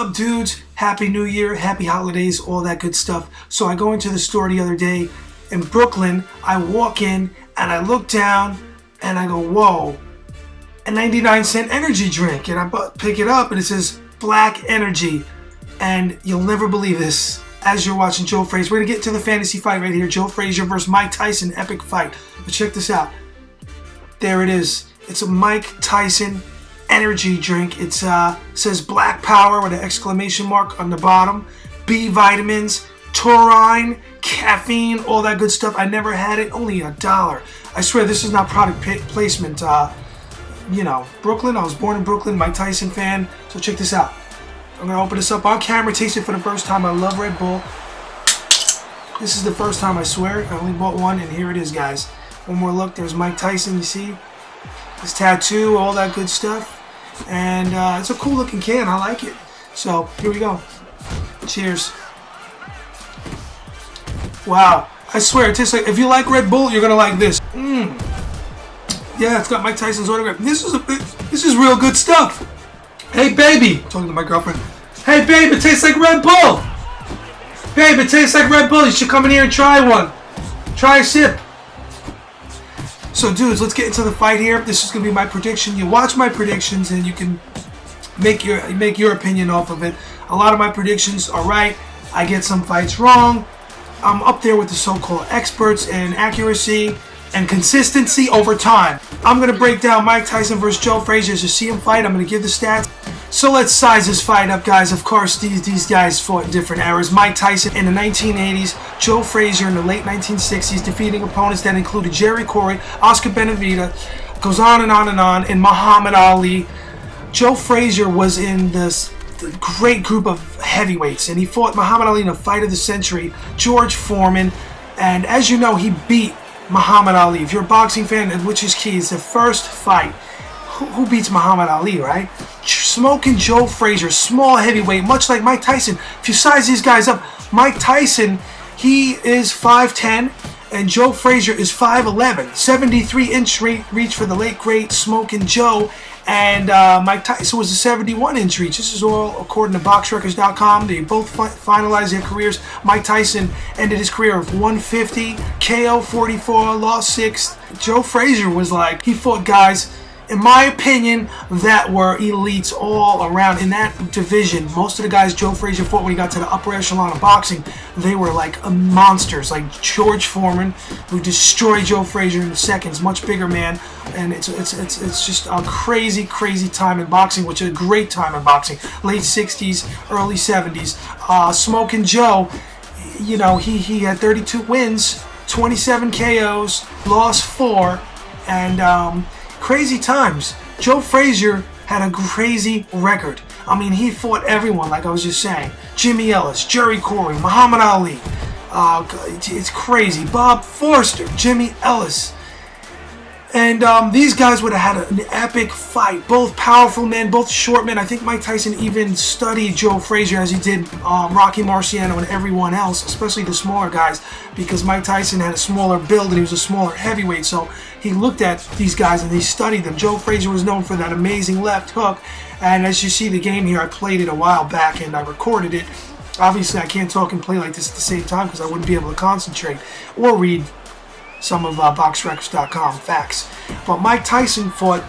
up, dudes? Happy New Year, happy holidays, all that good stuff. So I go into the store the other day in Brooklyn. I walk in and I look down and I go, whoa, a 99-cent energy drink. And I pick it up and it says Black Energy. And you'll never believe this. As you're watching Joe Frazier, we're going to get to the fantasy fight right here. Joe Frazier versus Mike Tyson, epic fight. But check this out. There it is. It's a Mike Tyson energy drink. It says Black Power with an exclamation mark on the bottom. B vitamins, taurine, caffeine, all that good stuff. I never had it. Only $1. I swear this is not product placement. You know, Brooklyn. I was born in Brooklyn. Mike Tyson fan. So check this out. I'm going to open this up on camera, taste it for the first time. I love Red Bull. This is the first time, I swear. I only bought one, and here it is, guys. One more look. There's Mike Tyson, you see? His tattoo, all that good stuff. And it's a cool looking can. I like it. So, here we go. Cheers. Wow. I swear, it tastes like, if you like Red Bull, you're going to like this. Yeah, it's got Mike Tyson's autograph. This is real good stuff. Hey, baby. Talking to my girlfriend. Hey, babe, it tastes like Red Bull. Babe, it tastes like Red Bull. You should come in here and try one. Try a sip. So, dudes, let's get into the fight here. This is going to be my prediction. You watch my predictions and you can make your opinion off of it. A lot of my predictions are right. I get some fights wrong. I'm up there with the so-called experts in accuracy and consistency over time. I'm going to break down Mike Tyson versus Joe Frazier as you see him fight. I'm going to give the stats. So let's size this fight up, guys. Of course, these guys fought in different eras. Mike Tyson in the 1980s, Joe Frazier in the late 1960s, defeating opponents that included Jerry Corey, Oscar Benavidez, goes on and on and on, and Muhammad Ali. Joe Frazier was in the great group of heavyweights, and he fought Muhammad Ali in a fight of the century, George Foreman, and as you know, he beat Muhammad Ali. If you're a boxing fan, which is key, it's the first fight. Who beats Muhammad Ali, right? Smoking Joe Frazier, small heavyweight, much like Mike Tyson. If you size these guys up, Mike Tyson, he is 5'10", and Joe Frazier is 5'11". 73-inch reach for the late, great Smoking Joe. And Mike Tyson was a 71-inch reach. This is all according to BoxRecords.com. They both finalized their careers. Mike Tyson ended his career of 150, KO 44, lost 6. Joe Frazier was like, he fought guys, in my opinion, that were elites all around in that division. Most of the guys Joe Frazier fought when he got to the upper echelon of boxing, they were like monsters, like George Foreman, who destroyed Joe Frazier in seconds, much bigger man. And it's just a crazy, crazy time in boxing, which is a great time in boxing. Late 60s, early 70s. Smoking Joe, you know, he had 32 wins, 27 KOs, lost 4, and crazy times. Joe Frazier had a crazy record. I mean, he fought everyone, like I was just saying. Jimmy Ellis, Jerry Corey, Muhammad Ali. It's crazy. Bob Forster, Jimmy Ellis. And these guys would have had an epic fight. Both powerful men, both short men. I think Mike Tyson even studied Joe Frazier as he did Rocky Marciano and everyone else, especially the smaller guys, because Mike Tyson had a smaller build and he was a smaller heavyweight. So he looked at these guys and he studied them. Joe Frazier was known for that amazing left hook. And as you see the game here, I played it a while back and I recorded it. Obviously, I can't talk and play like this at the same time because I wouldn't be able to concentrate or read some of BoxRecords.com facts. But Mike Tyson fought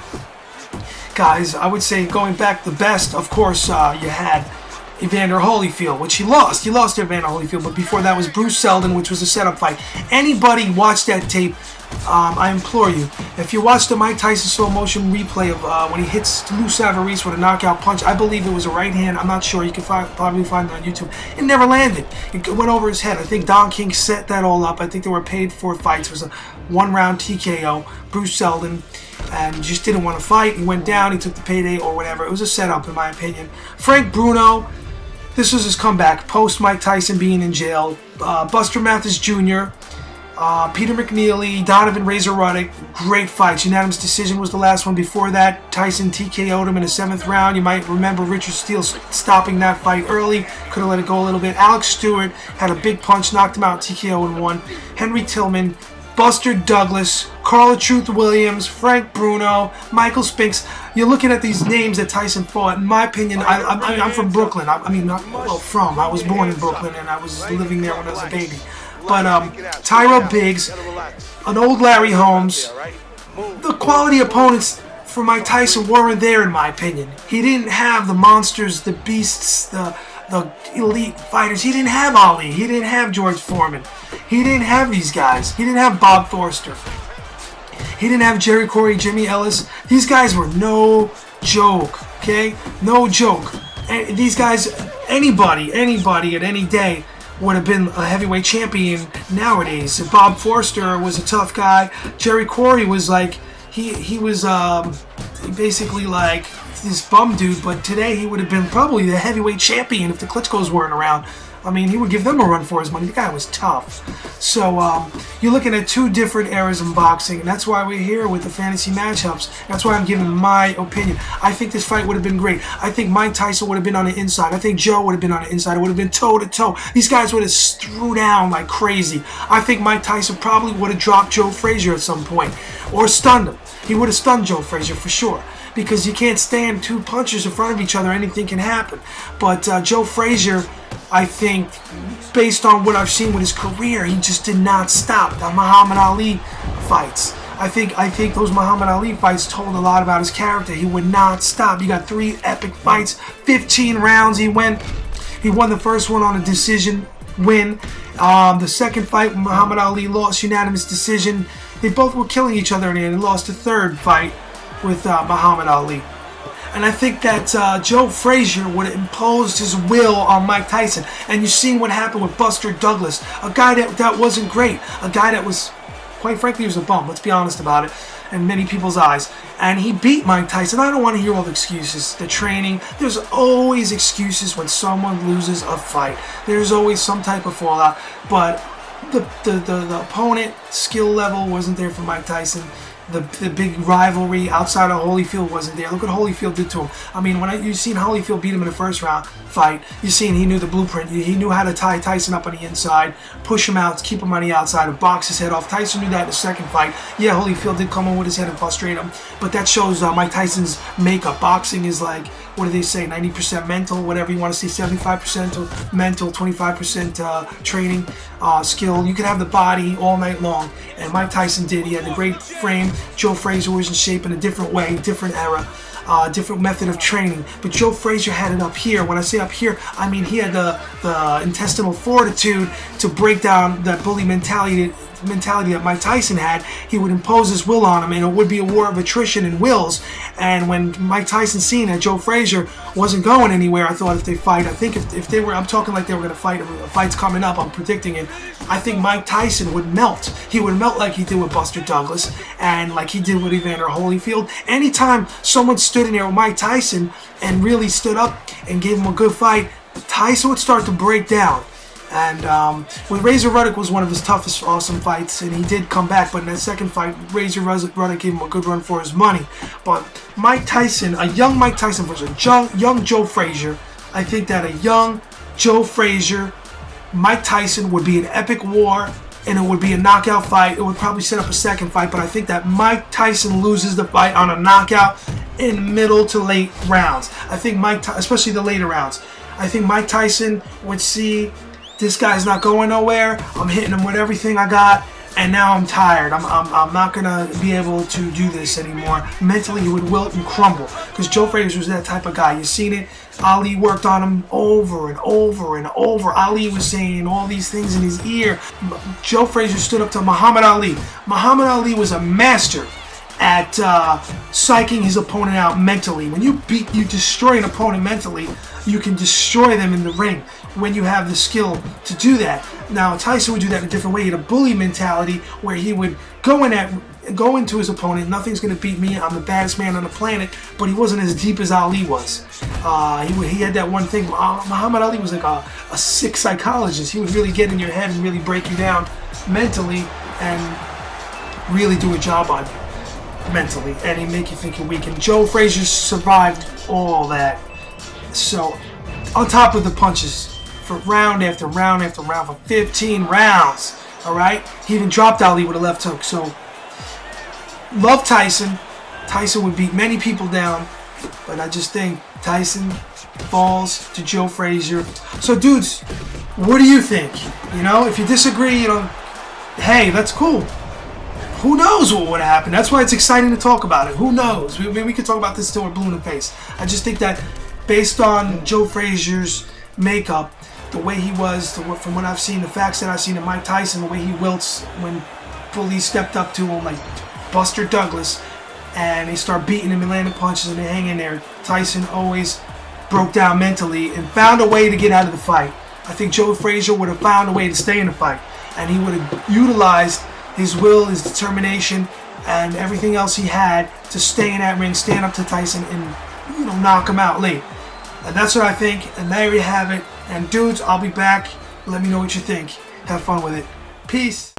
guys, I would say going back the best, of course, you had Evander Holyfield, which he lost. He lost to Evander Holyfield, but before that was Bruce Seldon, which was a setup fight. Anybody watch that tape, I implore you, if you watch the Mike Tyson slow motion replay of when he hits Lou Savarese with a knockout punch, I believe it was a right hand, I'm not sure, you can probably find it on YouTube, it never landed. It went over his head. I think Don King set that all up. I think they were paid for fights. It was a one-round TKO, Bruce Seldon, and he just didn't want to fight. He went down, he took the payday or whatever. It was a setup in my opinion. Frank Bruno, this was his comeback, post Mike Tyson being in jail. Buster Mathis Jr., Peter McNeely, Donovan Razor Ruddock, great fights. Unanimous decision was the last one. Before that, Tyson TKO'd him in the 7th round. You might remember Richard Steele stopping that fight early. Could have let it go a little bit. Alex Stewart had a big punch, knocked him out, TKO and won. Henry Tillman, Buster Douglas, Carla Truth Williams, Frank Bruno, Michael Spinks. You're looking at these names that Tyson fought. In my opinion, I'm from Brooklyn. I was born in Brooklyn and I was living there when I was a baby. But Tyrell Biggs, an old Larry Holmes, the quality opponents for Mike Tyson weren't there, in my opinion. He didn't have the monsters, the beasts, the elite fighters. He didn't have Ali. He didn't have George Foreman. He didn't have these guys. He didn't have Bob Forster. He didn't have Jerry Corey, Jimmy Ellis. These guys were no joke, okay? No joke. And these guys, anybody at any day would have been a heavyweight champion nowadays. Bob Forster was a tough guy. Jerry Corey was like, he was basically like this bum dude, but today he would have been probably the heavyweight champion if the Klitschko's weren't around. I mean, he would give them a run for his money. The guy was tough. So you're looking at two different eras in boxing, and that's why we're here with the fantasy matchups. That's why I'm giving my opinion. I think this fight would have been great. I think Mike Tyson would have been on the inside. I think Joe would have been on the inside. It would have been toe-to-toe. These guys would have threw down like crazy. I think Mike Tyson probably would have dropped Joe Frazier at some point or stunned him. He would have stunned Joe Frazier for sure, because you can't stand two punchers in front of each other. Anything can happen. But Joe Frazier, I think, based on what I've seen with his career, he just did not stop. The Muhammad Ali fights, I think those Muhammad Ali fights told a lot about his character. He would not stop. He got 3 epic fights, 15 rounds. He won the first one on a decision win. The second fight, Muhammad Ali lost unanimous decision. They both were killing each other in the end. He lost the third fight with Muhammad Ali. And I think that Joe Frazier would have imposed his will on Mike Tyson. And you've seen what happened with Buster Douglas, a guy that wasn't great, a guy that was, quite frankly, he was a bum. Let's be honest about it, in many people's eyes. And he beat Mike Tyson. I don't want to hear all the excuses. The training, there's always excuses when someone loses a fight. There's always some type of fallout. But the opponent skill level wasn't there for Mike Tyson. The big rivalry outside of Holyfield wasn't there. Look what Holyfield did to him. I mean, you've seen Holyfield beat him in the first round fight, you've seen he knew the blueprint. He knew how to tie Tyson up on the inside, push him out, keep him on the outside, and box his head off. Tyson knew that in the second fight. Yeah, Holyfield did come in with his head and frustrate him, but that shows Mike Tyson's makeup. Boxing is like, what do they say, 90% mental, whatever you want to say, 75% mental, 25% training, skill. You can have the body all night long, and Mike Tyson did. He had a great frame. Joe Frazier was in shape in a different way, different era, different method of training. But Joe Frazier had it up here. When I say up here, I mean he had the intestinal fortitude to break down that bully mentality that Mike Tyson had. He would impose his will on him, and it would be a war of attrition and wills. And when Mike Tyson seen that Joe Frazier wasn't going anywhere, I thought if they fight, I think if they were, I'm talking like they were going to fight, a fight's coming up, I'm predicting it, I think Mike Tyson would melt. He would melt like he did with Buster Douglas and like he did with Evander Holyfield. Anytime someone stood in there with Mike Tyson and really stood up and gave him a good fight, Tyson would start to break down. And when Razor Ruddock was one of his toughest, awesome fights, and he did come back, but in that second fight, Razor Ruddock gave him a good run for his money. But Mike Tyson, a young Mike Tyson versus a young Joe Frazier, I think that a young Joe Frazier, Mike Tyson would be an epic war, and it would be a knockout fight. It would probably set up a second fight, but I think that Mike Tyson loses the fight on a knockout in middle to late rounds. I think especially the later rounds, I think Mike Tyson would see, this guy's not going nowhere. I'm hitting him with everything I got, and now I'm tired. I'm not gonna be able to do this anymore. Mentally, he would wilt and crumble, because Joe Frazier was that type of guy. You've seen it. Ali worked on him over and over and over. Ali was saying all these things in his ear. Joe Frazier stood up to Muhammad Ali. Muhammad Ali was a master at psyching his opponent out mentally. When you destroy an opponent mentally, you can destroy them in the ring when you have the skill to do that. Now, Tyson would do that in a different way. He had a bully mentality where he would go into his opponent. Nothing's going to beat me. I'm the baddest man on the planet. But he wasn't as deep as Ali was. He had that one thing. Muhammad Ali was like a sick psychologist. He would really get in your head and really break you down mentally and really do a job on you mentally. And he'd make you think you're weak. And Joe Frazier survived all that. So, on top of the punches, for round after round after round, for 15 rounds, all right? He even dropped Ali with a left hook. So, love Tyson. Tyson would beat many people down, but I just think Tyson falls to Joe Frazier. So, dudes, what do you think? You know, if you disagree, you know, hey, that's cool. Who knows what would happen? That's why it's exciting to talk about it. Who knows? We could talk about this till we're blue in the face. I just think that based on Joe Frazier's makeup, the way he was, from what I've seen, the facts that I've seen of Mike Tyson, the way he wilts when police stepped up to him, like Buster Douglas, and they start beating him and landing punches and they hang in there. Tyson always broke down mentally and found a way to get out of the fight. I think Joe Frazier would have found a way to stay in the fight, and he would have utilized his will, his determination, and everything else he had to stay in that ring, stand up to Tyson, and, you know, knock him out late. And that's what I think, and there you have it. And dudes, I'll be back. Let me know what you think. Have fun with it. Peace.